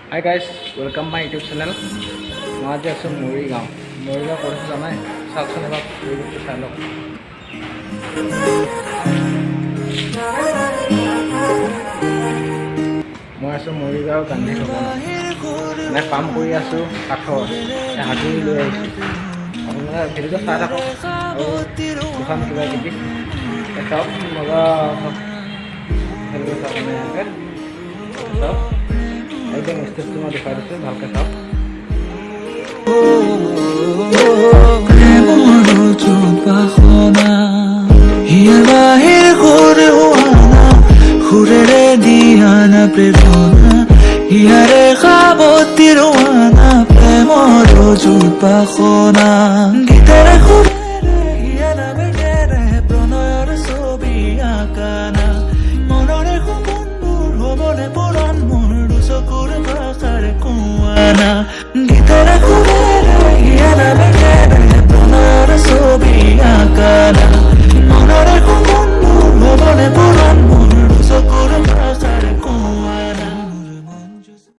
Hi guys, welcome my YouTube channel. মই আজি আছোঁ মৰিগাঁও কৰিছোঁ জানাই চাওকচোন এবাৰ পৰিৱেশটো চাই লওক। মই আছোঁ মৰিগাঁও গান্ধী ভৱনত মানে কাম কৰি আছোঁ কাঠৰ হাতুৰি লৈ আহিছোঁ। আপোনালোকে ভিডিঅ'টো চাই থাকক আৰু দুখন কিবা কিবি চাওক মজা খেলিব চাওক মানে এনেকৈ চাওক একদম ষ্টেজটো মই দেখুৱাই দিছোঁ ভালকৈ চাওক। হিয়াৰ বাহিৰ ঘূৰে হোৱানা ঘূৰেৰে দিয়ানা প্ৰেৰণা হিয়াৰে সাৱতী ৰোৱানা প্ৰেমৰ জোপাখনা গীতেৰে সুৰেৰে হিয়া নামেৰে প্ৰণয়ৰ ছবি আঁকানা মনৰে সপোনবোৰ হ'বনে পূৰণ মোৰ দুচকুৰ ভাষাৰ কোৱানা গীতেৰে সুৰেৰে হিয়া নামেৰে প্ৰণয়ৰ ছবি